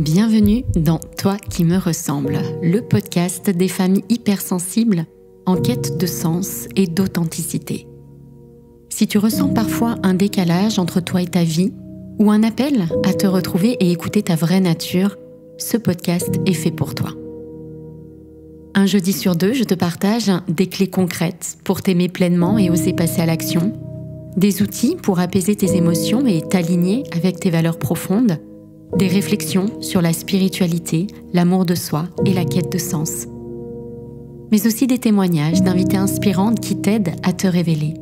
Bienvenue dans Toi qui me ressemble, le podcast des femmes hypersensibles en quête de sens et d'authenticité. Si tu ressens parfois un décalage entre toi et ta vie, ou un appel à te retrouver et écouter ta vraie nature, ce podcast est fait pour toi. Un jeudi sur deux, je te partage des clés concrètes pour t'aimer pleinement et oser passer à l'action, des outils pour apaiser tes émotions et t'aligner avec tes valeurs profondes, des réflexions sur la spiritualité, l'amour de soi et la quête de sens. Mais aussi des témoignages d'invités inspirantes qui t'aident à te révéler.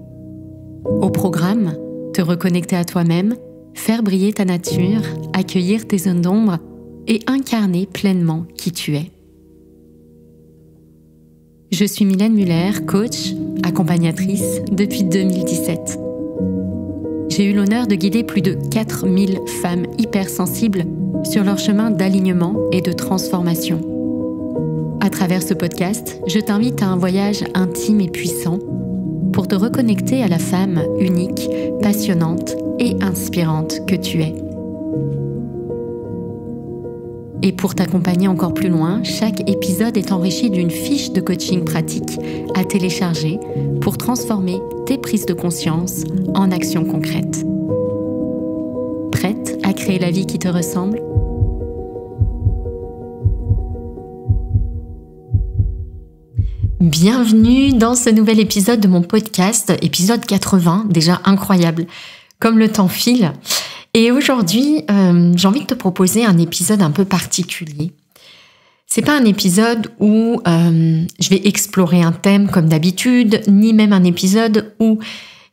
Au programme, te reconnecter à toi-même, faire briller ta nature, accueillir tes zones d'ombre et incarner pleinement qui tu es. Je suis Mylène Muller, coach, accompagnatrice depuis 2017. J'ai eu l'honneur de guider plus de 4000 femmes hypersensibles sur leur chemin d'alignement et de transformation. À travers ce podcast, je t'invite à un voyage intime et puissant pour te reconnecter à la femme unique, passionnante et inspirante que tu es. Et pour t'accompagner encore plus loin, chaque épisode est enrichi d'une fiche de coaching pratique à télécharger pour transformer tes prises de conscience en actions concrètes. Prête à créer la vie qui te ressemble ? Bienvenue dans ce nouvel épisode de mon podcast, épisode 80, déjà incroyable, comme le temps file. Et aujourd'hui, j'ai envie de te proposer un épisode un peu particulier. C'est pas un épisode où je vais explorer un thème comme d'habitude, ni même un épisode où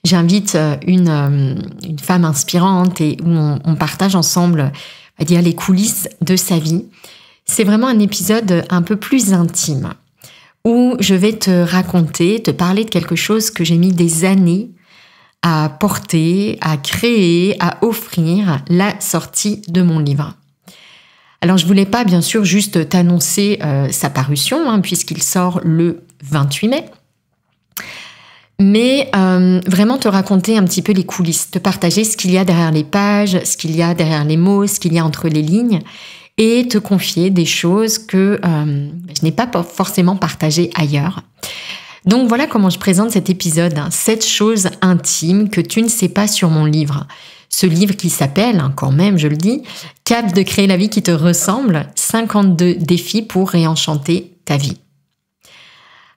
j'invite une femme inspirante et où on partage ensemble, on va dire, les coulisses de sa vie. C'est vraiment un épisode un peu plus intime, où je vais te raconter, te parler de quelque chose que j'ai mis des années à porter, à créer, à offrir, la sortie de mon livre. Alors, je voulais pas, bien sûr, juste t'annoncer sa parution, puisqu'il sort le 28 mai, mais vraiment te raconter un petit peu les coulisses, te partager ce qu'il y a derrière les pages, ce qu'il y a derrière les mots, ce qu'il y a entre les lignes, et te confier des choses que je n'ai pas forcément partagées ailleurs. Donc voilà comment je présente cet épisode, 7 choses intimes que tu ne sais pas sur mon livre. Ce livre qui s'appelle, quand même je le dis, Cap de créer la vie qui te ressemble, 52 défis pour réenchanter ta vie.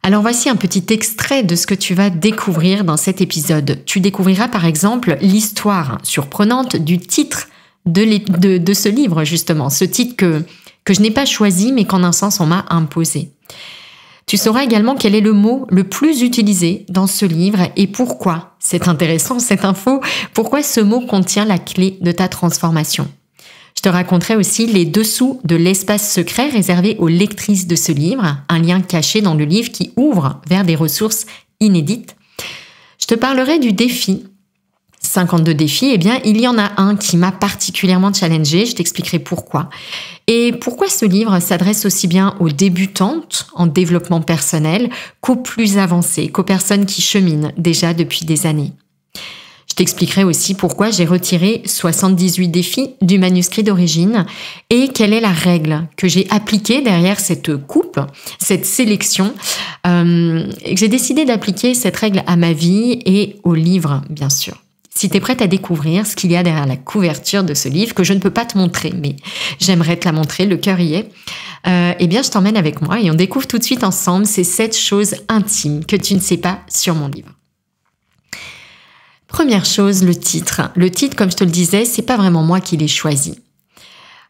Alors voici un petit extrait de ce que tu vas découvrir dans cet épisode. Tu découvriras par exemple l'histoire surprenante du titre de ce livre justement, ce titre que je n'ai pas choisi mais qu'en un sens on m'a imposé. Tu sauras également quel est le mot le plus utilisé dans ce livre et pourquoi. C'est intéressant cette info, pourquoi ce mot contient la clé de ta transformation. Je te raconterai aussi les dessous de l'espace secret réservé aux lectrices de ce livre, un lien caché dans le livre qui ouvre vers des ressources inédites. Je te parlerai du défi. 52 défis, il y en a un qui m'a particulièrement challengée, je t'expliquerai pourquoi. Et pourquoi ce livre s'adresse aussi bien aux débutantes en développement personnel qu'aux plus avancées, qu'aux personnes qui cheminent déjà depuis des années. Je t'expliquerai aussi pourquoi j'ai retiré 78 défis du manuscrit d'origine et quelle est la règle que j'ai appliquée derrière cette coupe, cette sélection. J'ai décidé d'appliquer cette règle à ma vie et au livre, bien sûr. Si tu es prête à découvrir ce qu'il y a derrière la couverture de ce livre, que je ne peux pas te montrer, mais j'aimerais te la montrer, le cœur y est, je t'emmène avec moi et on découvre tout de suite ensemble ces 7 choses intimes que tu ne sais pas sur mon livre. Première chose, le titre. Le titre, comme je te le disais, c'est pas vraiment moi qui l'ai choisi.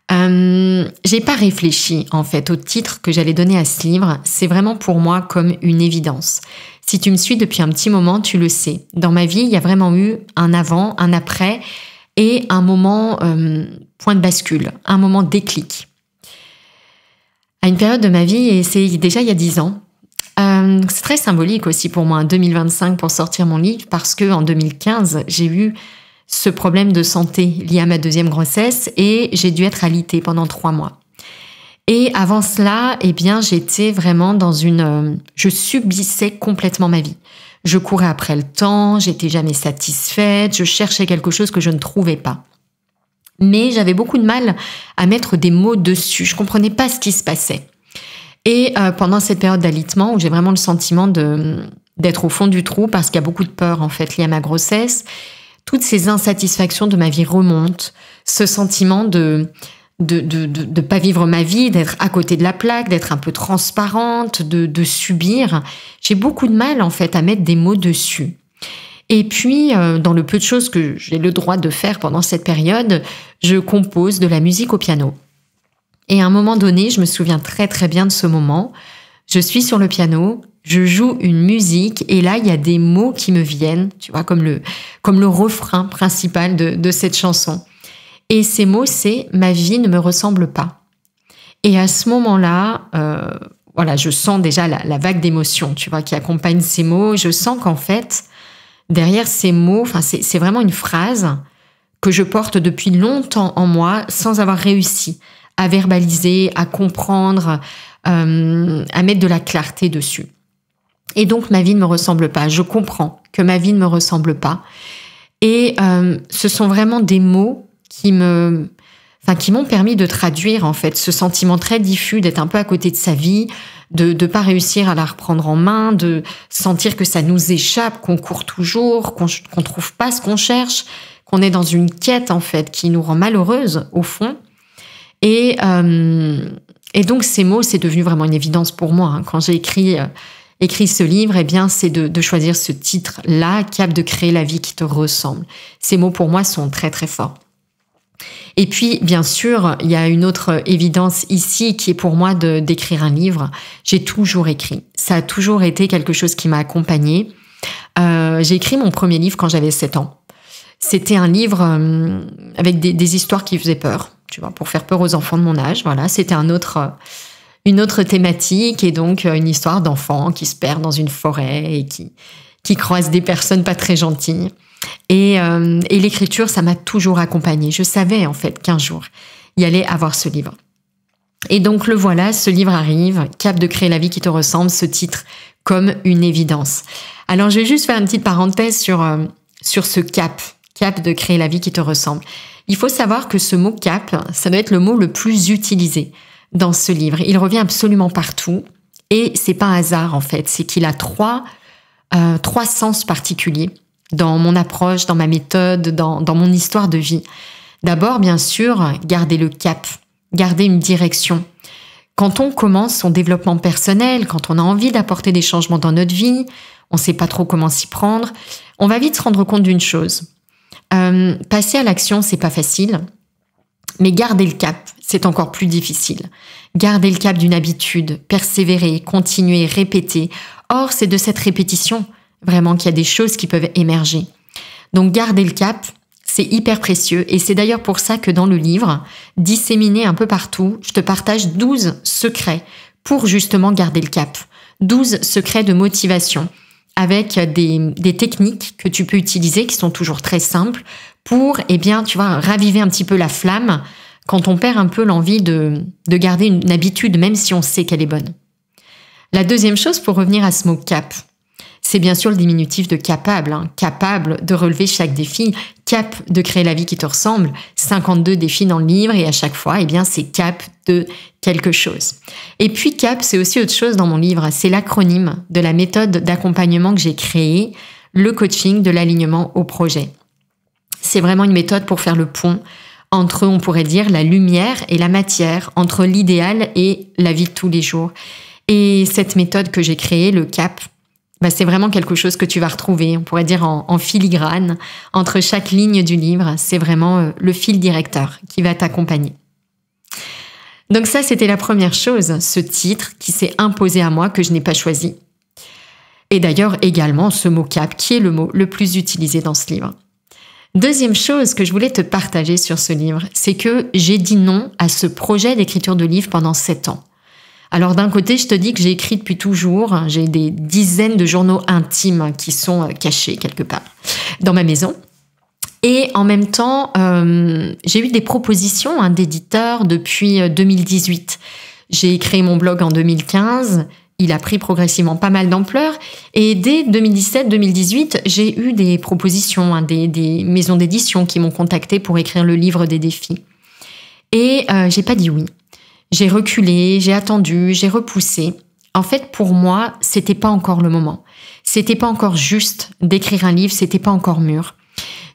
J'ai pas réfléchi en fait au titre que j'allais donner à ce livre, c'est vraiment pour moi comme une évidence. Si tu me suis depuis un petit moment, tu le sais. Dans ma vie, il y a vraiment eu un avant, un après et un moment point de bascule, un moment déclic. À une période de ma vie, et c'est déjà il y a 10 ans, c'est très symbolique aussi pour moi, 2025 pour sortir mon livre, parce que en 2015, j'ai eu ce problème de santé lié à ma 2e grossesse et j'ai dû être alitée pendant 3 mois. Et avant cela, j'étais vraiment je subissais complètement ma vie. Je courais après le temps, j'étais jamais satisfaite, je cherchais quelque chose que je ne trouvais pas. mais j'avais beaucoup de mal à mettre des mots dessus. Je comprenais pas ce qui se passait. Et pendant cette période d'alitement, où j'ai vraiment le sentiment d'être au fond du trou, parce qu'il y a beaucoup de peur en fait liée à ma grossesse, toutes ces insatisfactions de ma vie remontent, ce sentiment de pas vivre ma vie, d'être à côté de la plaque, d'être un peu transparente, de subir. J'ai beaucoup de mal en fait à mettre des mots dessus. Et puis, dans le peu de choses que j'ai le droit de faire pendant cette période, je compose de la musique au piano. Et à un moment donné, je me souviens très très bien de ce moment. Je suis sur le piano, je joue une musique et là, il y a des mots qui me viennent, tu vois, comme le refrain principal de cette chanson. Et ces mots, c'est « ma vie ne me ressemble pas ». Et à ce moment-là, voilà, je sens déjà la vague d'émotions, tu vois, qui accompagne ces mots. Je sens qu'en fait, derrière ces mots, enfin, c'est vraiment une phrase que je porte depuis longtemps en moi sans avoir réussi à verbaliser, à comprendre, à mettre de la clarté dessus. Et donc, ma vie ne me ressemble pas. Je comprends que ma vie ne me ressemble pas. Et ce sont vraiment des mots qui m'ont permis de traduire, en fait, ce sentiment très diffus d'être un peu à côté de sa vie, de ne pas réussir à la reprendre en main, de sentir que ça nous échappe, qu'on court toujours, qu'on trouve pas ce qu'on cherche, qu'on est dans une quête, en fait, qui nous rend malheureuse, au fond. Et donc, ces mots, c'est devenu vraiment une évidence pour moi. Hein. Quand j'ai écrit ce livre, eh bien, c'est de choisir ce titre-là, capable de créer la vie qui te ressemble. Ces mots, pour moi, sont très, très forts. Et puis, bien sûr, il y a une autre évidence ici qui est pour moi d'écrire un livre. J'ai toujours écrit. Ça a toujours été quelque chose qui m'a accompagnée. J'ai écrit mon premier livre quand j'avais 7 ans. C'était un livre avec des histoires qui faisaient peur, tu vois, pour faire peur aux enfants de mon âge. Voilà, c'était une autre thématique et donc une histoire d'enfants qui se perdent dans une forêt et qui croisent des personnes pas très gentilles. Et l'écriture, ça m'a toujours accompagnée. Je savais en fait qu'un jour, il y allait avoir ce livre. Et donc le voilà, ce livre arrive, Cap de créer la vie qui te ressemble, ce titre comme une évidence. Alors je vais juste faire une petite parenthèse sur ce cap de créer la vie qui te ressemble. Il faut savoir que ce mot cap, ça doit être le mot le plus utilisé dans ce livre. Il revient absolument partout et c'est pas un hasard en fait, c'est qu'il a trois sens particuliers dans mon approche, dans ma méthode, dans mon histoire de vie. D'abord, bien sûr, garder le cap, garder une direction. Quand on commence son développement personnel, quand on a envie d'apporter des changements dans notre vie, on ne sait pas trop comment s'y prendre, on va vite se rendre compte d'une chose. Passer à l'action, c'est pas facile, mais garder le cap, c'est encore plus difficile. Garder le cap d'une habitude, persévérer, continuer, répéter. Or, c'est de cette répétition vraiment qu'il y a des choses qui peuvent émerger. Donc, garder le cap, c'est hyper précieux. Et c'est d'ailleurs pour ça que dans le livre, disséminé un peu partout, je te partage 12 secrets pour justement garder le cap. 12 secrets de motivation avec des techniques que tu peux utiliser qui sont toujours très simples pour, eh bien, tu vois, raviver un petit peu la flamme quand on perd un peu l'envie de garder une habitude, même si on sait qu'elle est bonne. La deuxième chose, pour revenir à ce mot cap, c'est bien sûr le diminutif de capable, hein, capable de relever chaque défi, cap de créer la vie qui te ressemble, 52 défis dans le livre et à chaque fois, eh bien, c'est cap de quelque chose. Et puis cap, c'est aussi autre chose dans mon livre, c'est l'acronyme de la méthode d'accompagnement que j'ai créée, le coaching de l'alignement au projet. C'est vraiment une méthode pour faire le pont entre, on pourrait dire, la lumière et la matière, entre l'idéal et la vie de tous les jours. Et cette méthode que j'ai créée, le cap, c'est vraiment quelque chose que tu vas retrouver, on pourrait dire en filigrane, entre chaque ligne du livre. C'est vraiment le fil directeur qui va t'accompagner. Donc ça, c'était la première chose, ce titre qui s'est imposé à moi, que je n'ai pas choisi. Et d'ailleurs, également, ce mot cap, qui est le mot le plus utilisé dans ce livre. Deuxième chose que je voulais te partager sur ce livre, c'est que j'ai dit non à ce projet d'écriture de livre pendant 7 ans. Alors d'un côté, je te dis que j'ai écrit depuis toujours, j'ai des dizaines de journaux intimes qui sont cachés quelque part dans ma maison. Et en même temps, j'ai eu des propositions d'éditeurs depuis 2018. J'ai créé mon blog en 2015, il a pris progressivement pas mal d'ampleur. Et dès 2017-2018, j'ai eu des propositions, des maisons d'édition qui m'ont contacté pour écrire le livre des défis. Et j'ai pas dit oui. J'ai reculé, j'ai attendu, j'ai repoussé. En fait, pour moi, c'était pas encore le moment. C'était pas encore juste d'écrire un livre, c'était pas encore mûr.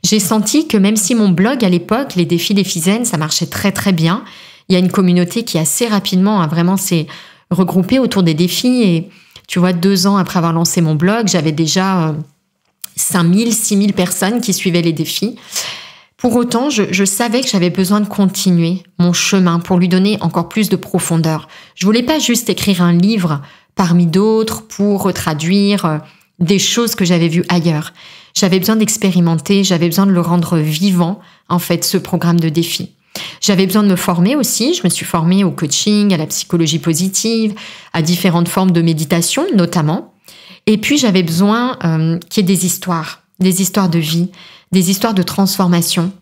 J'ai senti que même si mon blog à l'époque, les défis des Fizennes, ça marchait très très bien, il y a une communauté qui assez rapidement vraiment s'est regroupée autour des défis. Et tu vois, 2 ans après avoir lancé mon blog, j'avais déjà 5000, 6000 personnes qui suivaient les défis. Pour autant, je savais que j'avais besoin de continuer mon chemin pour lui donner encore plus de profondeur. Je voulais pas juste écrire un livre parmi d'autres pour retraduire des choses que j'avais vues ailleurs. J'avais besoin d'expérimenter, j'avais besoin de le rendre vivant, en fait, ce programme de défis. J'avais besoin de me former aussi. Je me suis formée au coaching, à la psychologie positive, à différentes formes de méditation, notamment. Et puis, j'avais besoin qu'il y ait des histoires de vie, des histoires de transformation.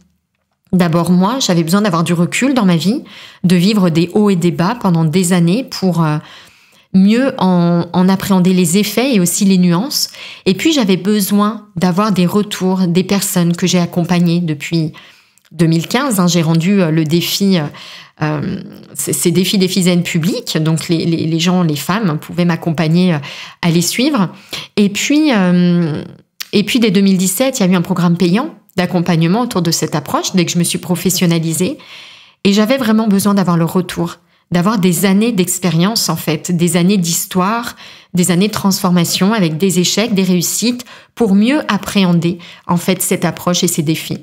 D'abord, moi, j'avais besoin d'avoir du recul dans ma vie, de vivre des hauts et des bas pendant des années pour mieux en appréhender les effets et aussi les nuances. Et puis, j'avais besoin d'avoir des retours des personnes que j'ai accompagnées depuis 2015. J'ai rendu le défi, ces défis des Fizennes publics. Donc, les gens, les femmes pouvaient m'accompagner à les suivre. Et puis, dès 2017, il y a eu un programme payant d'accompagnement autour de cette approche, dès que je me suis professionnalisée. Et j'avais vraiment besoin d'avoir le retour, d'avoir des années d'expérience, en fait, des années d'histoire, des années de transformation avec des échecs, des réussites, pour mieux appréhender, en fait, cette approche et ces défis.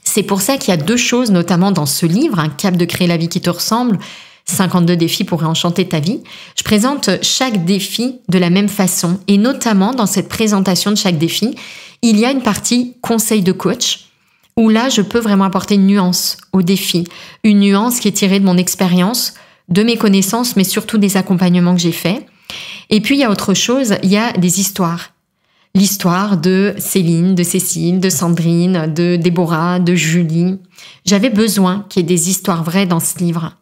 C'est pour ça qu'il y a 2 choses, notamment dans ce livre, un cap de créer la vie qui te ressemble, 52 défis pour réenchanter ta vie. Je présente chaque défi de la même façon. Et notamment, dans cette présentation de chaque défi, il y a une partie conseil de coach, où là, je peux vraiment apporter une nuance au défi. Une nuance qui est tirée de mon expérience, de mes connaissances, mais surtout des accompagnements que j'ai faits. Et puis, il y a autre chose, il y a des histoires. L'histoire de Céline, de Cécile, de Sandrine, de Déborah, de Julie. J'avais besoin qu'il y ait des histoires vraies dans ce livre.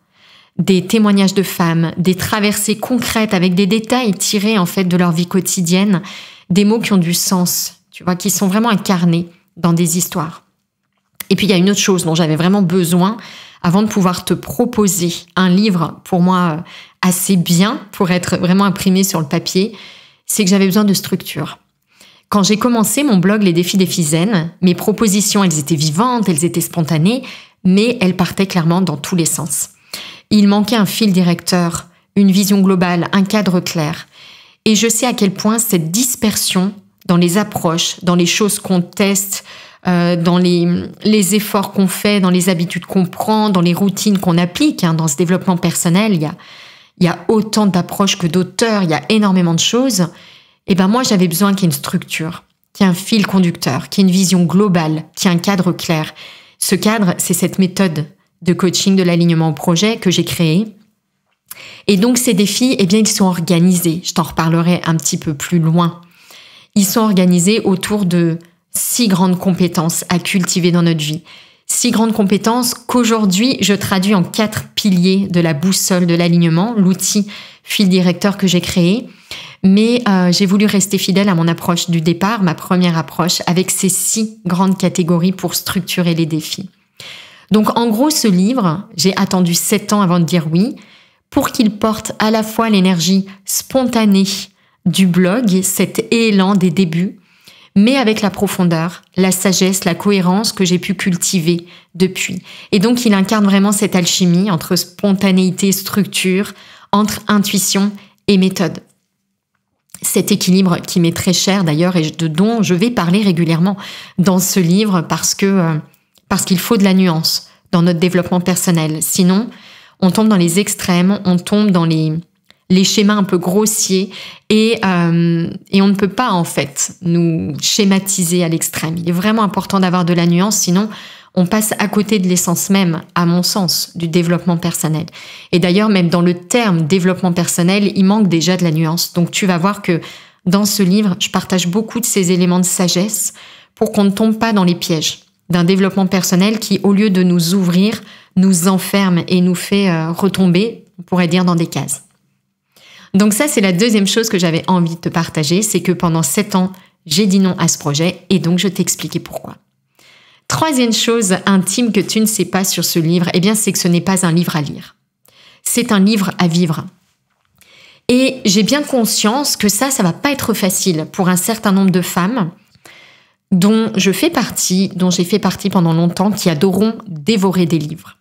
Des témoignages de femmes, des traversées concrètes avec des détails tirés en fait de leur vie quotidienne, des mots qui ont du sens, tu vois, qui sont vraiment incarnés dans des histoires. Et puis il y a une autre chose dont j'avais vraiment besoin avant de pouvoir te proposer un livre pour moi assez bien pour être vraiment imprimé sur le papier, c'est que j'avais besoin de structure. Quand j'ai commencé mon blog Les défis des Fizennes, mes propositions, elles étaient vivantes, elles étaient spontanées, mais elles partaient clairement dans tous les sens. Il manquait un fil directeur, une vision globale, un cadre clair. Et je sais à quel point cette dispersion dans les approches, dans les choses qu'on teste, dans les efforts qu'on fait, dans les habitudes qu'on prend, dans les routines qu'on applique, dans ce développement personnel, il y a autant d'approches que d'auteurs, il y a énormément de choses. Et ben moi, j'avais besoin qu'il y ait une structure, qu'il y ait un fil conducteur, qu'il y ait une vision globale, qu'il y ait un cadre clair. Ce cadre, c'est cette méthode de coaching de l'alignement au projet que j'ai créée. Et donc, ces défis, eh bien, ils sont organisés. Je t'en reparlerai un petit peu plus loin. Ils sont organisés autour de 6 grandes compétences à cultiver dans notre vie. 6 grandes compétences qu'aujourd'hui, je traduis en 4 piliers de la boussole de l'alignement, l'outil fil directeur que j'ai créé. Mais j'ai voulu rester fidèle à mon approche du départ, ma première approche, avec ces 6 grandes catégories pour structurer les défis. Donc en gros, ce livre, j'ai attendu 7 ans avant de dire oui, pour qu'il porte à la fois l'énergie spontanée du blog, cet élan des débuts, mais avec la profondeur, la sagesse, la cohérence que j'ai pu cultiver depuis. Et donc il incarne vraiment cette alchimie entre spontanéité et structure, entre intuition et méthode. Cet équilibre qui m'est très cher d'ailleurs et dont je vais parler régulièrement dans ce livre parce qu'il faut de la nuance dans notre développement personnel. Sinon, on tombe dans les extrêmes, on tombe dans les schémas un peu grossiers et on ne peut pas en fait nous schématiser à l'extrême. Il est vraiment important d'avoir de la nuance, sinon on passe à côté de l'essence même, à mon sens, du développement personnel. Et d'ailleurs, même dans le terme développement personnel, il manque déjà de la nuance. Donc tu vas voir que dans ce livre, je partage beaucoup de ces éléments de sagesse pour qu'on ne tombe pas dans les pièges d'un développement personnel qui, au lieu de nous ouvrir, nous enferme et nous fait retomber, on pourrait dire, dans des cases. Donc ça, c'est la deuxième chose que j'avais envie de te partager, c'est que pendant 7 ans, j'ai dit non à ce projet et donc je t'ai expliqué pourquoi. Troisième chose intime que tu ne sais pas sur ce livre, eh bien, c'est que ce n'est pas un livre à lire. C'est un livre à vivre. Et j'ai bien conscience que ça va pas être facile pour un certain nombre de femmes dont j'ai fait partie pendant longtemps, qui adoreront dévorer des livres.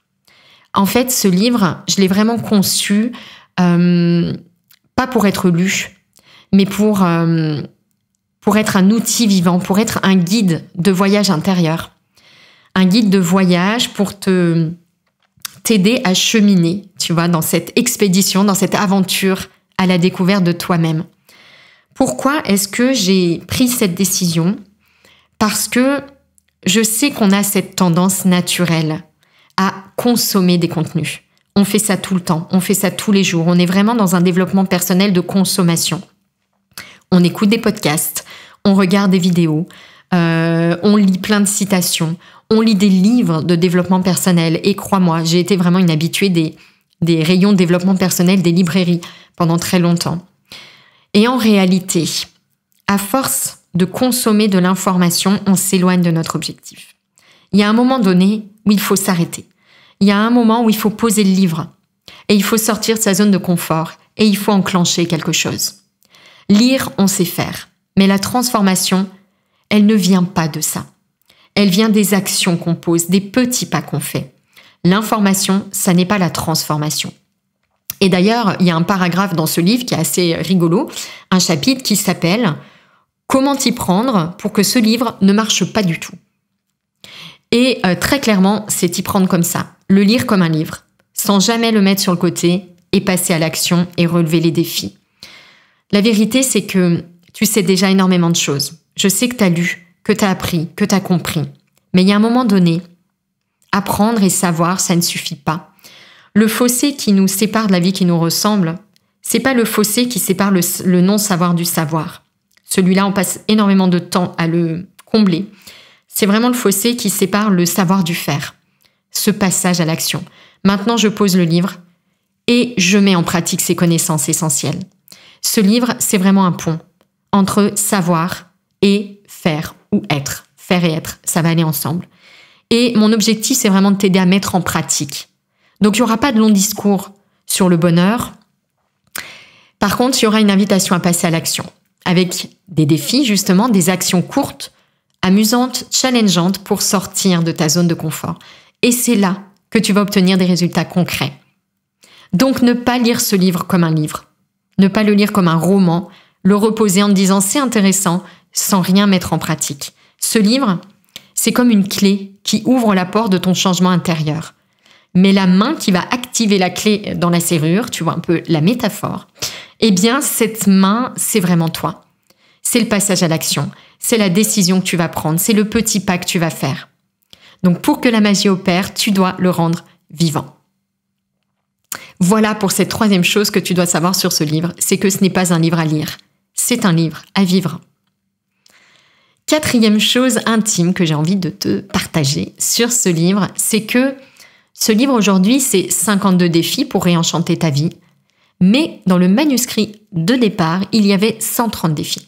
En fait, ce livre, je l'ai vraiment conçu, pas pour être lu, mais pour être un outil vivant, pour être un guide de voyage intérieur. Un guide de voyage pour t'aider à cheminer, tu vois, dans cette expédition, dans cette aventure à la découverte de toi-même. Pourquoi est-ce que j'ai pris cette décision ? Parce que je sais qu'on a cette tendance naturelle à consommer des contenus. On fait ça tout le temps, on fait ça tous les jours. On est vraiment dans un développement personnel de consommation. On écoute des podcasts, on regarde des vidéos, on lit plein de citations, on lit des livres de développement personnel. Et crois-moi, j'ai été vraiment une habituée des rayons de développement personnel des librairies pendant très longtemps. Et en réalité, à force de consommer de l'information, on s'éloigne de notre objectif. Il y a un moment donné où il faut s'arrêter. Il y a un moment où il faut poser le livre. Et il faut sortir de sa zone de confort. Et il faut enclencher quelque chose. Lire, on sait faire. Mais la transformation, elle ne vient pas de ça. Elle vient des actions qu'on pose, des petits pas qu'on fait. L'information, ça n'est pas la transformation. Et d'ailleurs, il y a un paragraphe dans ce livre qui est assez rigolo, un chapitre qui s'appelle « Comment t'y prendre pour que ce livre ne marche pas du tout ?» Et très clairement, c'est t'y prendre comme ça, le lire comme un livre, sans jamais le mettre sur le côté et passer à l'action et relever les défis. La vérité, c'est que tu sais déjà énormément de choses. Je sais que tu as lu, que tu as appris, que tu as compris. Mais il y a un moment donné, apprendre et savoir, ça ne suffit pas. Le fossé qui nous sépare de la vie qui nous ressemble, c'est pas le fossé qui sépare le non-savoir du savoir. Celui-là, on passe énormément de temps à le combler. C'est vraiment le fossé qui sépare le savoir du faire. Ce passage à l'action. Maintenant, je pose le livre et je mets en pratique ces connaissances essentielles. Ce livre, c'est vraiment un pont entre savoir et faire ou être. Faire et être, ça va aller ensemble. Et mon objectif, c'est vraiment de t'aider à mettre en pratique. Donc, il n'y aura pas de long discours sur le bonheur. Par contre, il y aura une invitation à passer à l'action, avec des défis, justement, des actions courtes, amusantes, challengeantes pour sortir de ta zone de confort. Et c'est là que tu vas obtenir des résultats concrets. Donc, ne pas lire ce livre comme un livre. Ne pas le lire comme un roman, le reposer en te disant « c'est intéressant » sans rien mettre en pratique. Ce livre, c'est comme une clé qui ouvre la porte de ton changement intérieur. Mais la main qui va activer la clé dans la serrure, tu vois un peu la métaphore, eh bien, cette main, c'est vraiment toi. C'est le passage à l'action, c'est la décision que tu vas prendre, c'est le petit pas que tu vas faire. Donc, pour que la magie opère, tu dois le rendre vivant. Voilà pour cette troisième chose que tu dois savoir sur ce livre, c'est que ce n'est pas un livre à lire, c'est un livre à vivre. Quatrième chose intime que j'ai envie de te partager sur ce livre, c'est que ce livre aujourd'hui, c'est 52 défis pour réenchanter ta vie. Mais dans le manuscrit de départ, il y avait 130 défis.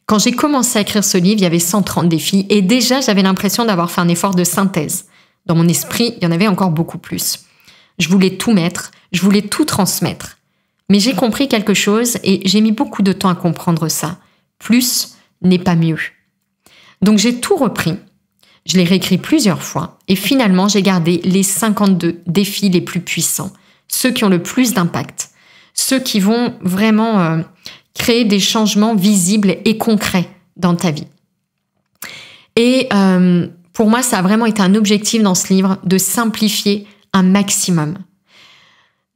Quand j'ai commencé à écrire ce livre, il y avait 130 défis et déjà, j'avais l'impression d'avoir fait un effort de synthèse. Dans mon esprit, il y en avait encore beaucoup plus. Je voulais tout mettre, je voulais tout transmettre. Mais j'ai compris quelque chose et j'ai mis beaucoup de temps à comprendre ça. Plus n'est pas mieux. Donc j'ai tout repris, je l'ai réécrit plusieurs fois et finalement j'ai gardé les 52 défis les plus puissants, ceux qui ont le plus d'impact, ceux qui vont vraiment créer des changements visibles et concrets dans ta vie. Et pour moi, ça a vraiment été un objectif dans ce livre de simplifier un maximum.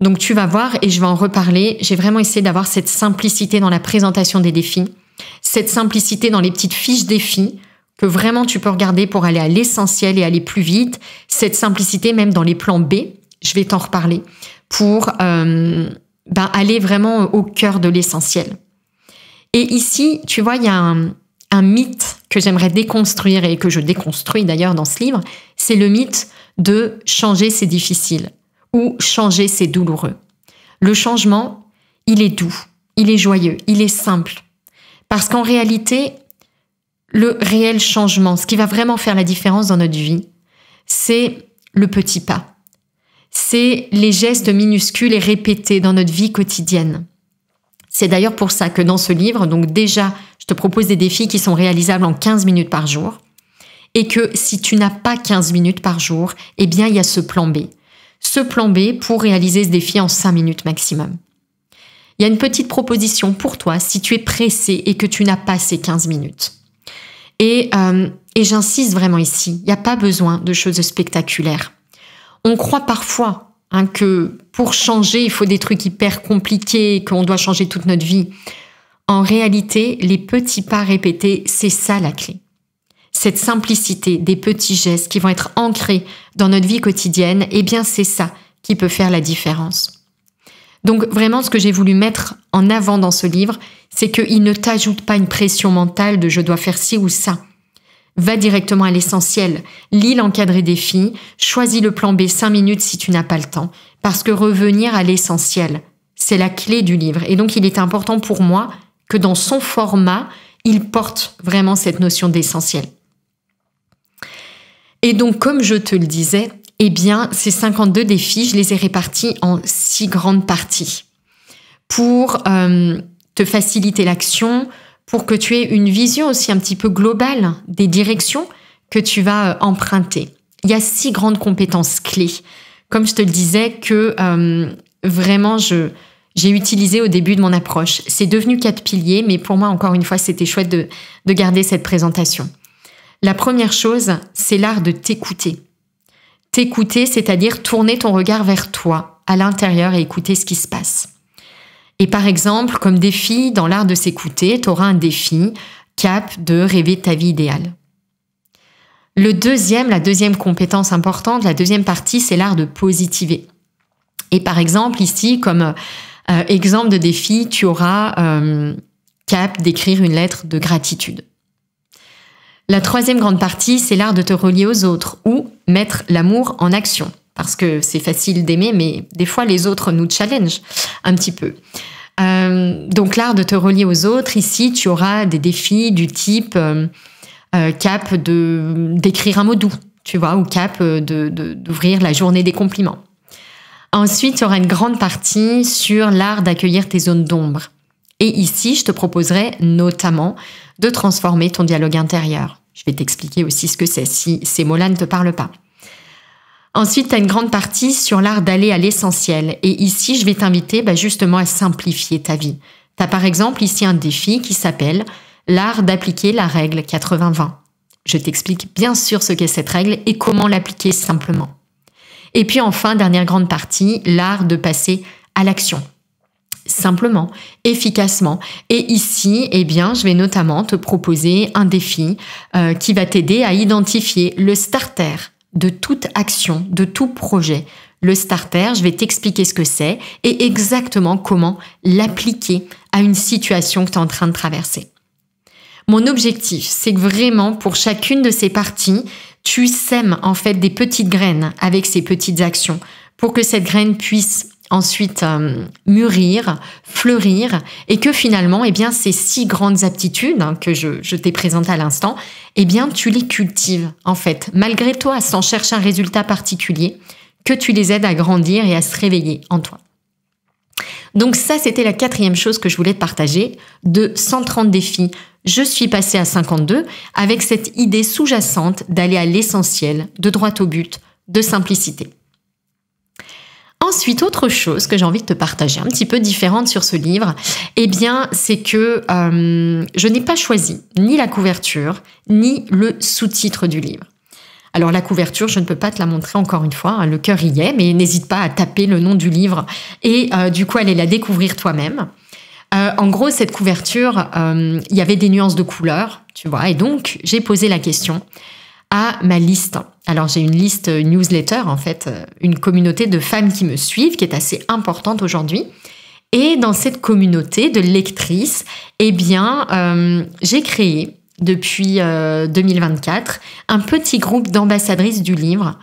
Donc tu vas voir et je vais en reparler, j'ai vraiment essayé d'avoir cette simplicité dans la présentation des défis, cette simplicité dans les petites fiches défis, que vraiment tu peux regarder pour aller à l'essentiel et aller plus vite. Cette simplicité même dans les plans B, je vais t'en reparler, pour aller vraiment au cœur de l'essentiel. Et ici, tu vois, il y a un mythe que j'aimerais déconstruire et que je déconstruis d'ailleurs dans ce livre, c'est le mythe de changer c'est difficile ou changer c'est douloureux. Le changement, il est doux, il est joyeux, il est simple. Parce qu'en réalité, le réel changement, ce qui va vraiment faire la différence dans notre vie, c'est le petit pas. C'est les gestes minuscules et répétés dans notre vie quotidienne. C'est d'ailleurs pour ça que dans ce livre, donc déjà, je te propose des défis qui sont réalisables en 15 minutes par jour. Et que si tu n'as pas 15 minutes par jour, eh bien, il y a ce plan B. Ce plan B pour réaliser ce défi en 5 minutes maximum. Il y a une petite proposition pour toi si tu es pressé et que tu n'as pas ces 15 minutes. Et j'insiste vraiment ici, il n'y a pas besoin de choses spectaculaires. On croit parfois que pour changer, il faut des trucs hyper compliqués, qu'on doit changer toute notre vie. En réalité, les petits pas répétés, c'est ça la clé. Cette simplicité des petits gestes qui vont être ancrés dans notre vie quotidienne, eh bien c'est ça qui peut faire la différence. Donc vraiment, ce que j'ai voulu mettre en avant dans ce livre, c'est qu'il ne t'ajoute pas une pression mentale de « je dois faire ci ou ça ». Va directement à l'essentiel, lis l'encadré défi, choisis le plan B 5 minutes si tu n'as pas le temps, parce que revenir à l'essentiel, c'est la clé du livre. Et donc il est important pour moi que dans son format, il porte vraiment cette notion d'essentiel. Et donc, comme je te le disais, eh bien, ces 52 défis, je les ai répartis en 6 grandes parties pour te faciliter l'action, pour que tu aies une vision aussi un petit peu globale des directions que tu vas emprunter. Il y a 6 grandes compétences clés. Comme je te le disais, que vraiment, j'ai utilisé au début de mon approche. C'est devenu 4 piliers, mais pour moi, encore une fois, c'était chouette de garder cette présentation. La première chose, c'est l'art de t'écouter. T'écouter, c'est-à-dire tourner ton regard vers toi, à l'intérieur, et écouter ce qui se passe. Et par exemple, comme défi, dans l'art de s'écouter, tu auras un défi cap de rêver ta vie idéale. La deuxième compétence importante, la deuxième partie, c'est l'art de positiver. Et par exemple, ici, comme exemple de défi, tu auras cap d'écrire une lettre de gratitude. La troisième grande partie, c'est l'art de te relier aux autres ou mettre l'amour en action. Parce que c'est facile d'aimer, mais des fois, les autres nous challengent un petit peu. Donc, l'art de te relier aux autres, ici, tu auras des défis du type cap d'écrire un mot doux, tu vois, ou cap d'ouvrir la journée des compliments. Ensuite, tu auras une grande partie sur l'art d'accueillir tes zones d'ombre. Et ici, je te proposerai notamment de transformer ton dialogue intérieur. Je vais t'expliquer aussi ce que c'est, si ces mots-là ne te parlent pas. Ensuite, tu as une grande partie sur l'art d'aller à l'essentiel. Et ici, je vais t'inviter justement à simplifier ta vie. Tu as par exemple ici un défi qui s'appelle l'art d'appliquer la règle 80-20. Je t'explique bien sûr ce qu'est cette règle et comment l'appliquer simplement. Et puis enfin, dernière grande partie, l'art de passer à l'action. Simplement, efficacement. Et ici, eh bien, je vais notamment te proposer un défi qui va t'aider à identifier le starter de toute action, de tout projet. Le starter, je vais t'expliquer ce que c'est et exactement comment l'appliquer à une situation que tu es en train de traverser. Mon objectif, c'est que vraiment, pour chacune de ces parties, tu sèmes en fait des petites graines avec ces petites actions pour que cette graine puisse ensuite mûrir, fleurir, et que finalement, eh bien, ces 6 grandes aptitudes que je t'ai présentées à l'instant, eh bien, tu les cultives, en fait, malgré toi, sans chercher un résultat particulier, que tu les aides à grandir et à se réveiller en toi. Donc ça, c'était la 4e chose que je voulais te partager. De 130 défis, je suis passée à 52, avec cette idée sous-jacente d'aller à l'essentiel, de droit au but, de simplicité. Ensuite, autre chose que j'ai envie de te partager, un petit peu différente sur ce livre, eh bien, c'est que je n'ai pas choisi ni la couverture, ni le sous-titre du livre. Alors, la couverture, je ne peux pas te la montrer encore une fois, le cœur y est, mais n'hésite pas à taper le nom du livre et du coup, aller la découvrir toi-même. En gros, cette couverture, il y avait des nuances de couleurs, tu vois, et donc, j'ai posé la question à ma liste. Alors, j'ai une liste newsletter, en fait, une communauté de femmes qui me suivent, qui est assez importante aujourd'hui. Et dans cette communauté de lectrices, eh bien, j'ai créé, depuis 2024, un petit groupe d'ambassadrices du livre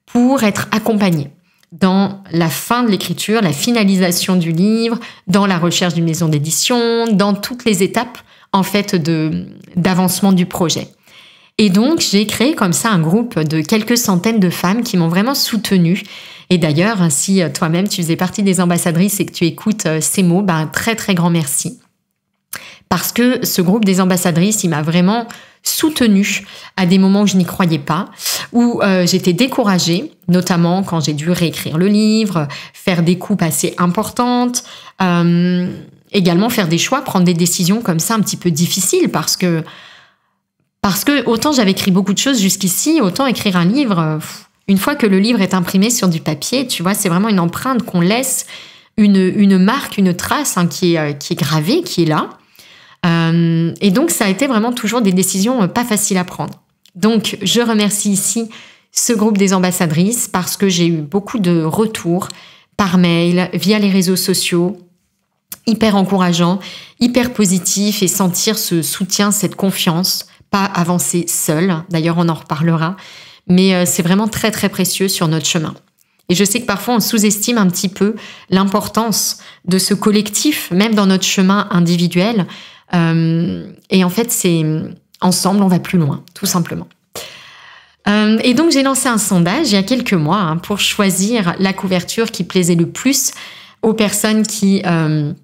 pour être accompagnées. dans la fin de l'écriture, la finalisation du livre, dans la recherche d'une maison d'édition, dans toutes les étapes en fait d'avancement du projet. Et donc, j'ai créé comme ça un groupe de quelques centaines de femmes qui m'ont vraiment soutenue. Et d'ailleurs, si toi-même tu faisais partie des ambassadrices et que tu écoutes ces mots, un très très grand merci. Parce que ce groupe des ambassadrices, il m'a vraiment soutenue à des moments où je n'y croyais pas, où j'étais découragée, notamment quand j'ai dû réécrire le livre, faire des coupes assez importantes, également faire des choix, prendre des décisions comme ça un petit peu difficiles, parce que autant j'avais écrit beaucoup de choses jusqu'ici, autant écrire un livre, une fois que le livre est imprimé sur du papier, tu vois, c'est vraiment une empreinte qu'on laisse, une marque, une trace qui est gravée, qui est là. Et donc, ça a été vraiment toujours des décisions pas faciles à prendre. Donc, je remercie ici ce groupe des ambassadrices parce que j'ai eu beaucoup de retours par mail, via les réseaux sociaux, hyper encourageants, hyper positifs, et sentir ce soutien, cette confiance, pas avancer seul. D'ailleurs, on en reparlera. Mais c'est vraiment très, très précieux sur notre chemin. Et je sais que parfois, on sous-estime un petit peu l'importance de ce collectif, même dans notre chemin individuel. Et en fait, c'est ensemble, on va plus loin, tout simplement. Et donc, j'ai lancé un sondage il y a quelques mois pour choisir la couverture qui plaisait le plus aux personnes qui me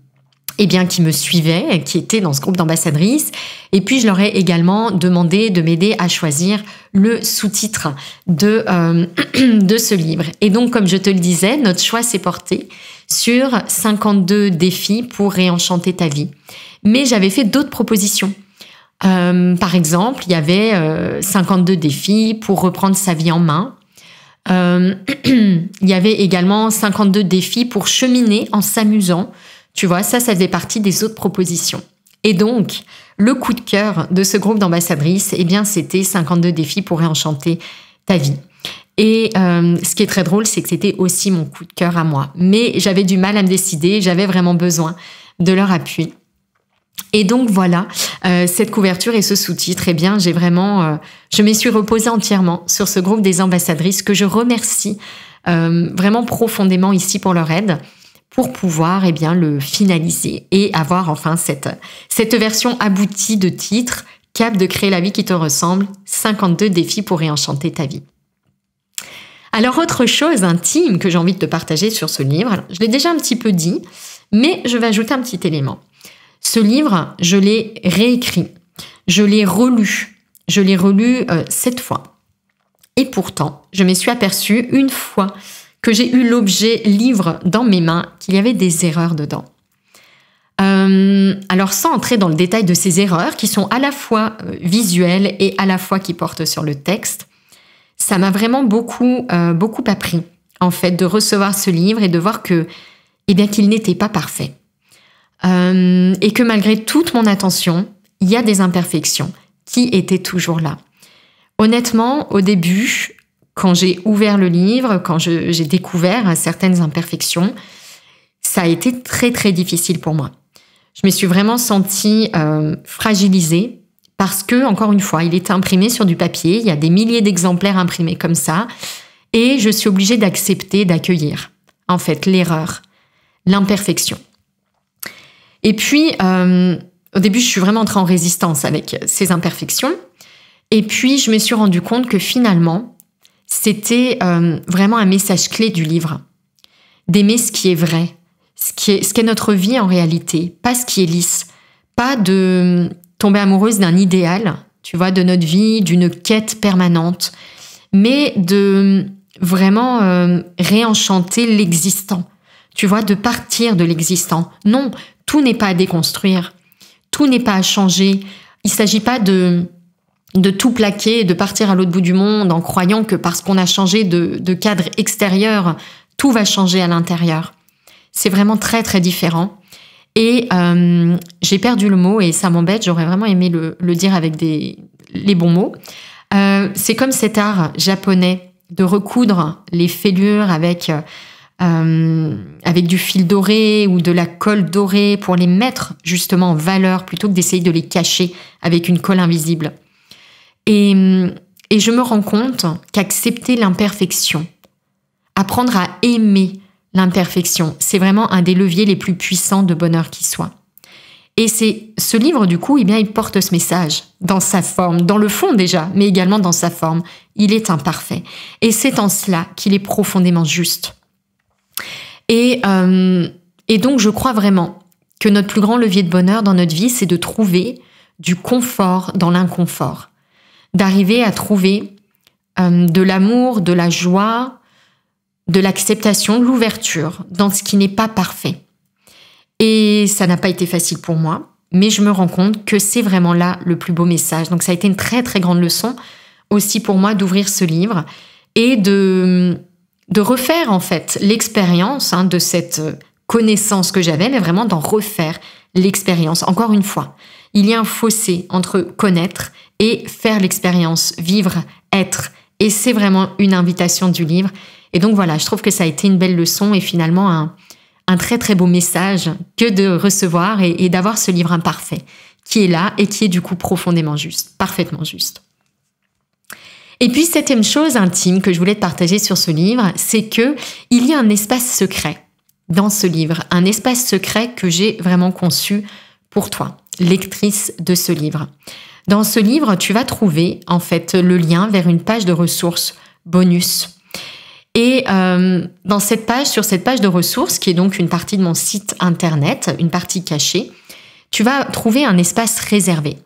suivaient, qui étaient dans ce groupe d'ambassadrices. Et puis, je leur ai également demandé de m'aider à choisir le sous-titre de ce livre. Et donc, comme je te le disais, notre choix s'est porté sur 52 défis pour réenchanter ta vie. Mais j'avais fait d'autres propositions. Par exemple, il y avait 52 défis pour reprendre sa vie en main. Il y avait également 52 défis pour cheminer en s'amusant. Tu vois, ça faisait partie des autres propositions. Et donc, le coup de cœur de ce groupe d'ambassadrices, c'était 52 défis pour réenchanter ta vie. Et ce qui est très drôle, c'est que c'était aussi mon coup de cœur à moi. Mais j'avais du mal à me décider, j'avais vraiment besoin de leur appui. Et donc voilà, cette couverture et ce sous-titre, je m'y suis reposée entièrement sur ce groupe des ambassadrices que je remercie vraiment profondément ici pour leur aide, pour pouvoir le finaliser et avoir enfin cette version aboutie de titre, Cap de créer la vie qui te ressemble, 52 défis pour réenchanter ta vie. Alors autre chose intime que j'ai envie de te partager sur ce livre, alors, je l'ai déjà un petit peu dit, mais je vais ajouter un petit élément. Ce livre, je l'ai réécrit, je l'ai relu 7 fois. Et pourtant, je me suis aperçue une fois que j'ai eu l'objet livre dans mes mains qu'il y avait des erreurs dedans. Alors sans entrer dans le détail de ces erreurs qui sont à la fois visuelles et à la fois qui portent sur le texte, ça m'a vraiment beaucoup appris en fait de recevoir ce livre et de voir qu'il n'était pas parfait. Et que malgré toute mon attention, il y a des imperfections qui étaient toujours là. Honnêtement, au début, quand j'ai ouvert le livre, quand j'ai découvert certaines imperfections, ça a été très très difficile pour moi. Je me suis vraiment sentie fragilisée parce que, encore une fois, il était imprimé sur du papier, il y a des milliers d'exemplaires imprimés comme ça, et je suis obligée d'accepter, d'accueillir, en fait, l'erreur, l'imperfection. Et puis, au début, je suis vraiment entrée en résistance avec ces imperfections. Et puis, je me suis rendu compte que finalement, c'était vraiment un message clé du livre. D'aimer ce qui est vrai, ce qu'est notre vie en réalité, pas ce qui est lisse. Pas de tomber amoureuse d'un idéal, tu vois, de notre vie, d'une quête permanente, mais de vraiment réenchanter l'existant. Tu vois, de partir de l'existant. Non, tout n'est pas à déconstruire, tout n'est pas à changer. Il ne s'agit pas de tout plaquer et de partir à l'autre bout du monde en croyant que parce qu'on a changé de cadre extérieur, tout va changer à l'intérieur. C'est vraiment très, très différent. Et j'ai perdu le mot et ça m'embête, j'aurais vraiment aimé le dire avec les bons mots. C'est comme cet art japonais de recoudre les fêlures avec du fil doré ou de la colle dorée pour les mettre justement en valeur plutôt que d'essayer de les cacher avec une colle invisible. Et je me rends compte qu'accepter l'imperfection, apprendre à aimer l'imperfection. C'est vraiment un des leviers les plus puissants de bonheur qui soit. Et c'est ce livre, du coup, eh bien, il porte ce message dans sa forme, dans le fond déjà, mais également dans sa forme. Il est imparfait. Et c'est en cela qu'il est profondément juste. Et donc, je crois vraiment que notre plus grand levier de bonheur dans notre vie, c'est de trouver du confort dans l'inconfort. D'arriver à trouver de l'amour, de la joie, de l'acceptation, de l'ouverture dans ce qui n'est pas parfait. Et ça n'a pas été facile pour moi, mais je me rends compte que c'est vraiment là le plus beau message. Donc ça a été une très très grande leçon aussi pour moi d'ouvrir ce livre et de refaire en fait l'expérience de cette connaissance que j'avais, mais vraiment d'en refaire l'expérience. Encore une fois, il y a un fossé entre connaître et faire l'expérience, vivre, être. Et c'est vraiment une invitation du livre. Et donc voilà, je trouve que ça a été une belle leçon et finalement un très très beau message que de recevoir et d'avoir ce livre imparfait qui est là et qui est du coup profondément juste, parfaitement juste. Et puis, 7e chose intime que je voulais te partager sur ce livre, c'est que il y a un espace secret dans ce livre, un espace secret que j'ai vraiment conçu pour toi, lectrice de ce livre. Dans ce livre, tu vas trouver en fait le lien vers une page de ressources bonus. Et dans cette page, sur cette page de ressources, qui est donc une partie de mon site internet, une partie cachée, tu vas trouver un espace réservé.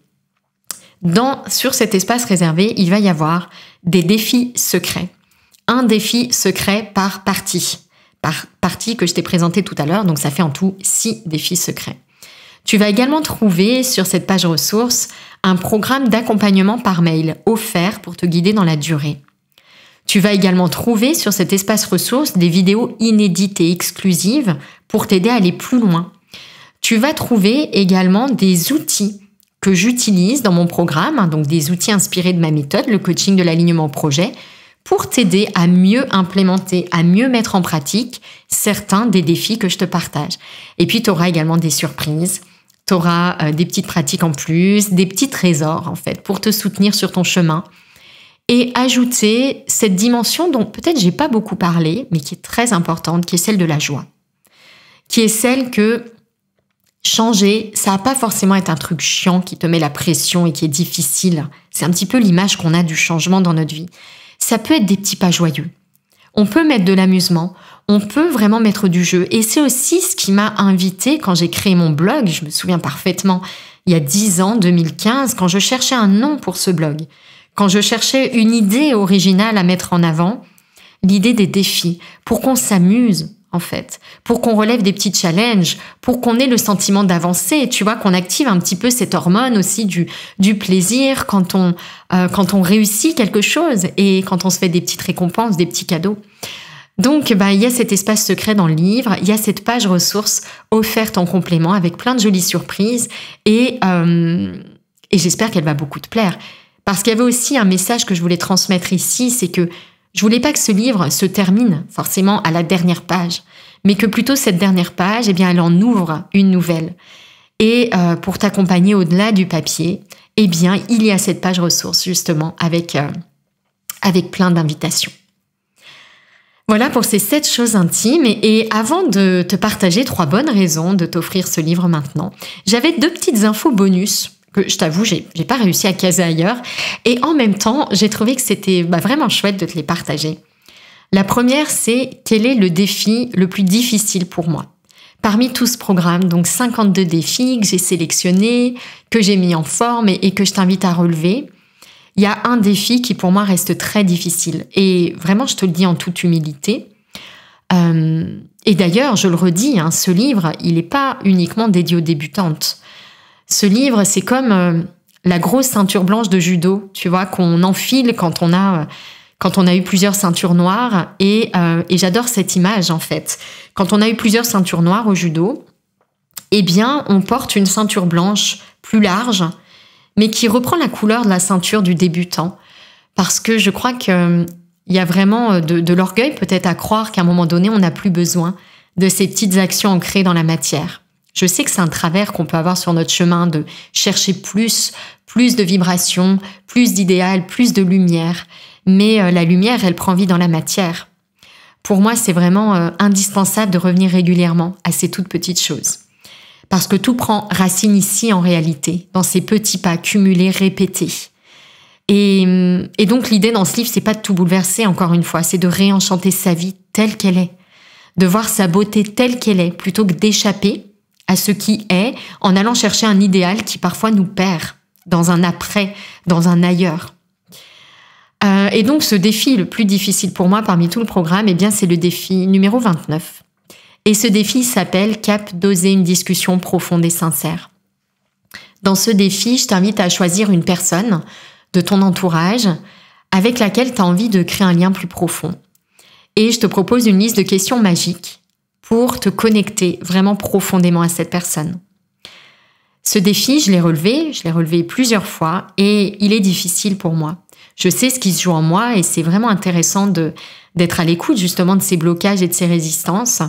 Sur cet espace réservé, il va y avoir des défis secrets. Un défi secret par partie que je t'ai présenté tout à l'heure, donc ça fait en tout 6 défis secrets. Tu vas également trouver sur cette page ressources un programme d'accompagnement par mail offert pour te guider dans la durée. Tu vas également trouver sur cet espace ressources des vidéos inédites et exclusives pour t'aider à aller plus loin. Tu vas trouver également des outils que j'utilise dans mon programme, donc des outils inspirés de ma méthode, le coaching de l'alignement projet, pour t'aider à mieux implémenter, à mieux mettre en pratique certains des défis que je te partage. Et puis, tu auras également des surprises, tu auras des petites pratiques en plus, des petits trésors en fait, pour te soutenir sur ton chemin. Et ajouter cette dimension dont peut-être j'ai pas beaucoup parlé, mais qui est très importante, qui est celle de la joie. Qui est celle que changer, ça va pas forcément être un truc chiant qui te met la pression et qui est difficile. C'est un petit peu l'image qu'on a du changement dans notre vie. Ça peut être des petits pas joyeux. On peut mettre de l'amusement, on peut vraiment mettre du jeu. Et c'est aussi ce qui m'a invitée quand j'ai créé mon blog, je me souviens parfaitement, il y a 10 ans, 2015, quand je cherchais un nom pour ce blog. Quand je cherchais une idée originale à mettre en avant, l'idée des défis, pour qu'on s'amuse, en fait, pour qu'on relève des petits challenges, pour qu'on ait le sentiment d'avancer, tu vois, qu'on active un petit peu cette hormone aussi du plaisir quand on réussit quelque chose et quand on se fait des petites récompenses, des petits cadeaux. Donc, il y a cet espace secret dans le livre, il y a cette page ressources offerte en complément avec plein de jolies surprises et j'espère qu'elle va beaucoup te plaire. Parce qu'il y avait aussi un message que je voulais transmettre ici, c'est que je voulais pas que ce livre se termine forcément à la dernière page, mais que plutôt cette dernière page, eh bien, elle en ouvre une nouvelle. Et pour t'accompagner au-delà du papier, eh bien, il y a cette page ressources justement avec plein d'invitations. Voilà pour ces 7 choses intimes. Et avant de te partager 3 bonnes raisons de t'offrir ce livre maintenant, j'avais 2 petites infos bonus que je t'avoue, j'ai pas réussi à caser ailleurs. Et en même temps, j'ai trouvé que c'était vraiment chouette de te les partager. La première, c'est quel est le défi le plus difficile pour moi? Parmi tout ce programme, donc 52 défis que j'ai sélectionnés, que j'ai mis en forme et que je t'invite à relever, il y a un défi qui pour moi reste très difficile. Et vraiment, je te le dis en toute humilité. Et d'ailleurs, je le redis, ce livre, il n'est pas uniquement dédié aux débutantes. Ce livre, c'est comme la grosse ceinture blanche de judo, tu vois, qu'on enfile quand on a eu plusieurs ceintures noires. Et j'adore cette image, en fait. Quand on a eu plusieurs ceintures noires au judo, eh bien, on porte une ceinture blanche plus large, mais qui reprend la couleur de la ceinture du débutant. Parce que je crois qu'il y a vraiment de l'orgueil peut-être à croire qu'à un moment donné, on n'a plus besoin de ces petites actions ancrées dans la matière. Je sais que c'est un travers qu'on peut avoir sur notre chemin de chercher plus de vibrations, plus d'idéal, plus de lumière. Mais la lumière, elle prend vie dans la matière. pour moi, c'est vraiment indispensable de revenir régulièrement à ces toutes petites choses. Parce que tout prend racine ici en réalité, dans ces petits pas cumulés, répétés. Et donc l'idée dans ce livre, c'est pas de tout bouleverser, encore une fois, c'est de réenchanter sa vie telle qu'elle est, de voir sa beauté telle qu'elle est, plutôt que d'échapper à ce qui est, en allant chercher un idéal qui parfois nous perd dans un après, dans un ailleurs. Et donc ce défi le plus difficile pour moi parmi tout le programme, eh bien c'est le défi numéro 29. Et ce défi s'appelle « Cap d'oser une discussion profonde et sincère ». Dans ce défi, je t'invite à choisir une personne de ton entourage avec laquelle tu as envie de créer un lien plus profond. Et je te propose une liste de questions magiques pour te connecter vraiment profondément à cette personne. Ce défi, je l'ai relevé plusieurs fois et il est difficile pour moi. Je sais ce qui se joue en moi et c'est vraiment intéressant d'être à l'écoute justement de ces blocages et de ces résistances.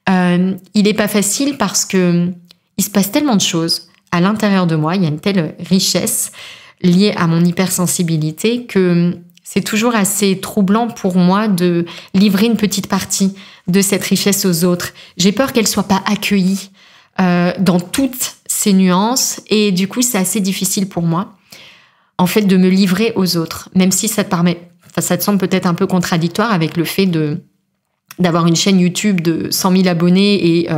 Il n'est pas facile parce que il se passe tellement de choses à l'intérieur de moi, il y a une telle richesse liée à mon hypersensibilité que c'est toujours assez troublant pour moi de livrer une petite partie de cette richesse aux autres. J'ai peur qu'elle soit pas accueillie dans toutes ces nuances et du coup c'est assez difficile pour moi en fait de me livrer aux autres, même si ça te semble peut-être un peu contradictoire avec le fait d'avoir une chaîne YouTube de 100 000 abonnés et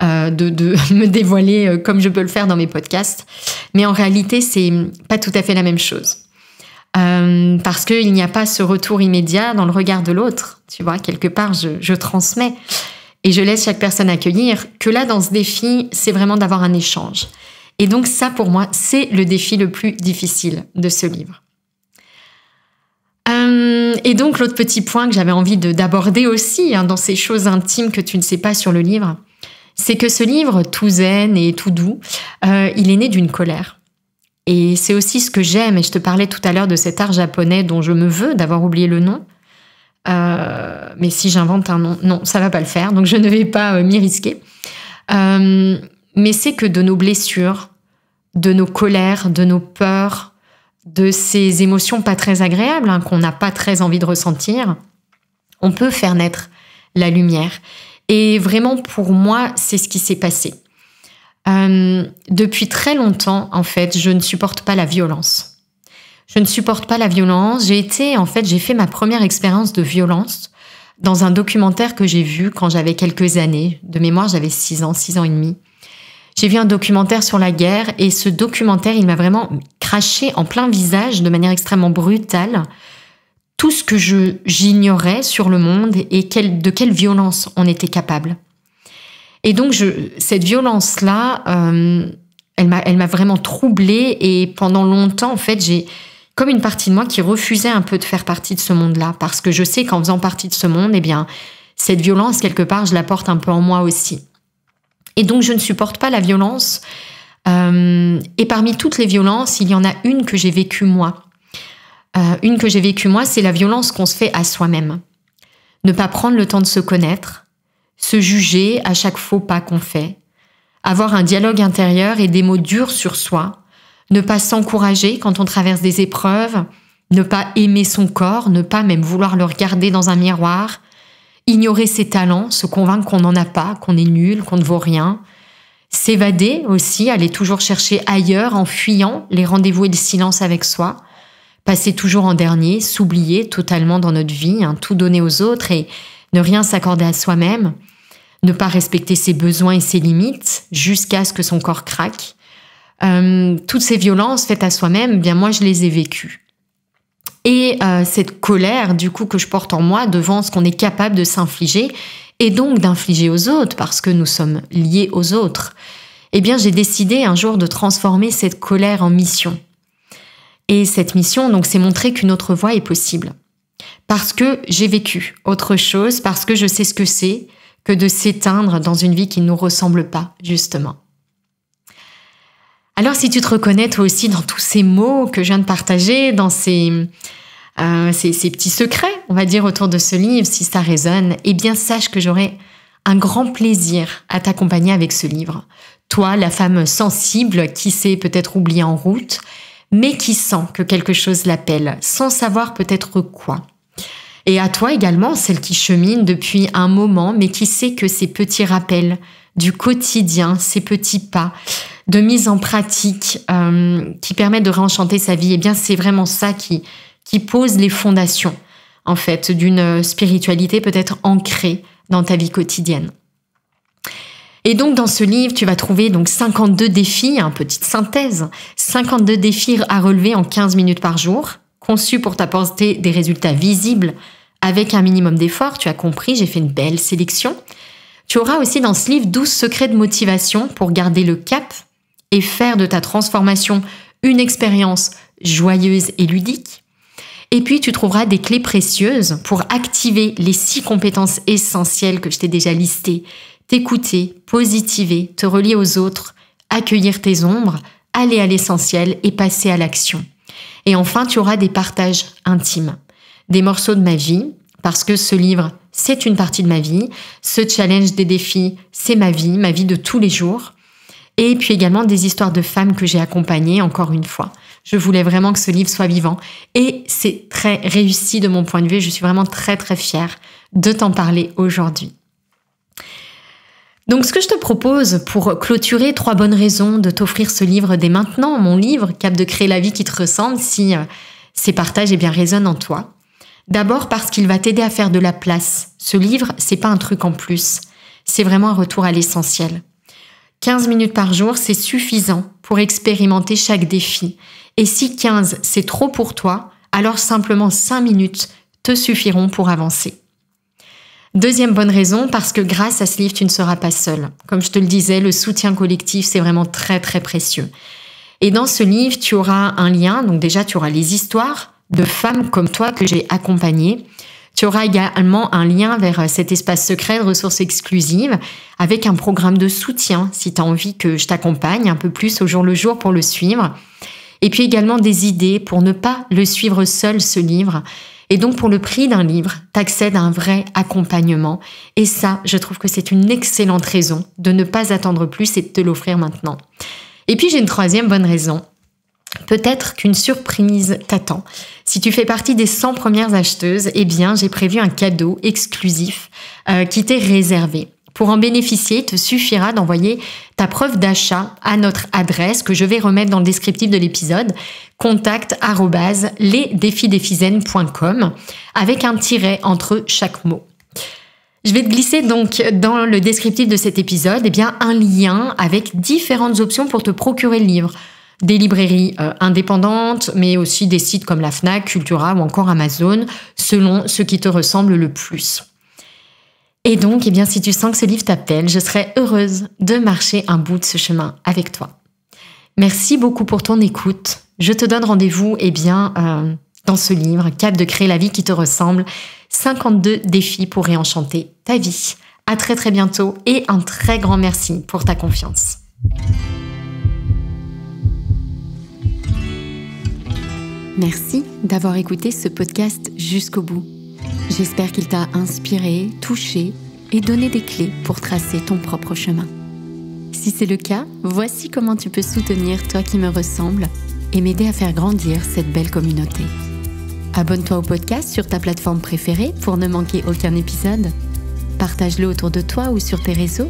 de me dévoiler comme je peux le faire dans mes podcasts. Mais en réalité, c'est pas tout à fait la même chose. Parce qu'il n'y a pas ce retour immédiat dans le regard de l'autre. Tu vois, quelque part, je transmets et je laisse chaque personne accueillir. Que là, dans ce défi, c'est vraiment d'avoir un échange. Et donc ça, pour moi, c'est le défi le plus difficile de ce livre. Et donc, l'autre petit point que j'avais envie d'aborder aussi, dans ces choses intimes que tu ne sais pas sur le livre, c'est que ce livre, tout zen et tout doux, il est né d'une colère. Et c'est aussi ce que j'aime, et je te parlais tout à l'heure de cet art japonais dont je me veux d'avoir oublié le nom. Mais si j'invente un nom, non, ça va pas le faire, donc je ne vais pas m'y risquer. Mais c'est que de nos blessures, de nos colères, de nos peurs, de ces émotions pas très agréables, qu'on n'a pas très envie de ressentir, on peut faire naître la lumière. Et vraiment, pour moi, c'est ce qui s'est passé. Depuis très longtemps, en fait, je ne supporte pas la violence. Je ne supporte pas la violence. J'ai fait ma première expérience de violence dans un documentaire que j'ai vu quand j'avais quelques années. De mémoire, j'avais 6 ans et demi. J'ai vu un documentaire sur la guerre et ce documentaire, il m'a vraiment craché en plein visage de manière extrêmement brutale tout ce que j'ignorais sur le monde et de quelle violence on était capable. Et donc, cette violence-là, elle m'a vraiment troublée et pendant longtemps, en fait, j'ai comme une partie de moi qui refusait un peu de faire partie de ce monde-là parce que je sais qu'en faisant partie de ce monde, eh bien, cette violence, quelque part, je la porte un peu en moi aussi. Et donc, je ne supporte pas la violence. Et parmi toutes les violences, il y en a une que j'ai vécue moi. C'est la violence qu'on se fait à soi-même. Ne pas prendre le temps de se connaître, se juger à chaque faux pas qu'on fait, avoir un dialogue intérieur et des mots durs sur soi, ne pas s'encourager quand on traverse des épreuves, ne pas aimer son corps, ne pas même vouloir le regarder dans un miroir, ignorer ses talents, se convaincre qu'on n'en a pas, qu'on est nul, qu'on ne vaut rien, s'évader aussi, aller toujours chercher ailleurs en fuyant les rendez-vous et le silence avec soi, passer toujours en dernier, s'oublier totalement dans notre vie, tout donner aux autres et ne rien s'accorder à soi-même, ne pas respecter ses besoins et ses limites jusqu'à ce que son corps craque. Toutes ces violences faites à soi-même, eh bien moi je les ai vécues. Et cette colère du coup que je porte en moi devant ce qu'on est capable de s'infliger et donc d'infliger aux autres parce que nous sommes liés aux autres, eh bien j'ai décidé un jour de transformer cette colère en mission. Et cette mission, donc, c'est montrer qu'une autre voie est possible. Parce que j'ai vécu autre chose, parce que je sais ce que c'est que de s'éteindre dans une vie qui ne nous ressemble pas, justement. Alors, si tu te reconnais toi aussi dans tous ces mots que je viens de partager, dans ces petits secrets, on va dire, autour de ce livre, si ça résonne, eh bien, sache que j'aurai un grand plaisir à t'accompagner avec ce livre. Toi, la femme sensible qui s'est peut-être oubliée en route, mais qui sent que quelque chose l'appelle, sans savoir peut-être quoi. Et à toi également, celle qui chemine depuis un moment, mais qui sait que ces petits rappels du quotidien, ces petits pas de mise en pratique qui permettent de réenchanter sa vie, eh bien c'est vraiment ça qui pose les fondations en fait d'une spiritualité peut-être ancrée dans ta vie quotidienne. Et donc dans ce livre, tu vas trouver donc 52 défis, petite synthèse, 52 défis à relever en 15 minutes par jour, conçus pour t'apporter des résultats visibles avec un minimum d'effort. Tu as compris, j'ai fait une belle sélection. Tu auras aussi dans ce livre 12 secrets de motivation pour garder le cap et faire de ta transformation une expérience joyeuse et ludique. Et puis, tu trouveras des clés précieuses pour activer les 6 compétences essentielles que je t'ai déjà listées. T'écouter, positiver, te relier aux autres, accueillir tes ombres, aller à l'essentiel et passer à l'action. Et enfin, tu auras des partages intimes, des morceaux de ma vie, parce que ce livre, c'est une partie de ma vie. Ce challenge des défis, c'est ma vie de tous les jours. Et puis également des histoires de femmes que j'ai accompagnées, encore une fois. Je voulais vraiment que ce livre soit vivant. Et c'est très réussi de mon point de vue. Je suis vraiment très très fière de t'en parler aujourd'hui. Donc ce que je te propose pour clôturer 3 bonnes raisons de t'offrir ce livre dès maintenant, mon livre, Cap de créer la vie qui te ressemble, si ces partages résonnent en toi. D'abord parce qu'il va t'aider à faire de la place. Ce livre, c'est pas un truc en plus. C'est vraiment un retour à l'essentiel. 15 minutes par jour, c'est suffisant pour expérimenter chaque défi. Et si 15, c'est trop pour toi, alors simplement 5 minutes te suffiront pour avancer. Deuxième bonne raison, parce que grâce à ce livre, tu ne seras pas seul. Comme je te le disais, le soutien collectif, c'est vraiment très très précieux. Et dans ce livre, tu auras un lien, donc déjà tu auras les histoires de femmes comme toi que j'ai accompagnées. Tu auras également un lien vers cet espace secret de ressources exclusives avec un programme de soutien si tu as envie que je t'accompagne un peu plus au jour le jour pour le suivre. Et puis également des idées pour ne pas le suivre seul, ce livre. Et donc pour le prix d'un livre, tu accèdes à un vrai accompagnement. Et ça, je trouve que c'est une excellente raison de ne pas attendre plus et de te l'offrir maintenant. Et puis j'ai une troisième bonne raison. Peut-être qu'une surprise t'attend. Si tu fais partie des 100 premières acheteuses, eh bien, j'ai prévu un cadeau exclusif qui t'est réservé. Pour en bénéficier, il te suffira d'envoyer ta preuve d'achat à notre adresse que je vais remettre dans le descriptif de l'épisode, contact@lesdefisdesfizennes.com avec un tiret entre chaque mot. Je vais te glisser donc dans le descriptif de cet épisode un lien avec différentes options pour te procurer le livre. Des librairies indépendantes, mais aussi des sites comme la Fnac, Cultura ou encore Amazon, selon ce qui te ressemble le plus. Et donc, si tu sens que ce livre t'appelle, je serais heureuse de marcher un bout de ce chemin avec toi. Merci beaucoup pour ton écoute. Je te donne rendez-vous dans ce livre, Cap de créer la vie qui te ressemble, 52 défis pour réenchanter ta vie. À très très bientôt et un très grand merci pour ta confiance. Merci d'avoir écouté ce podcast jusqu'au bout. J'espère qu'il t'a inspiré, touché et donné des clés pour tracer ton propre chemin. Si c'est le cas, voici comment tu peux soutenir toi qui me ressemble et m'aider à faire grandir cette belle communauté. Abonne-toi au podcast sur ta plateforme préférée pour ne manquer aucun épisode. Partage-le autour de toi ou sur tes réseaux.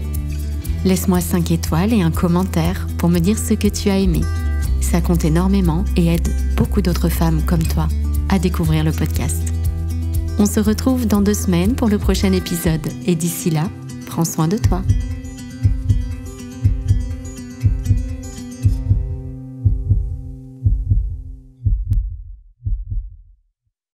Laisse-moi 5 étoiles et un commentaire pour me dire ce que tu as aimé. Ça compte énormément et aide beaucoup d'autres femmes comme toi à découvrir le podcast. On se retrouve dans 2 semaines pour le prochain épisode et d'ici là, prends soin de toi.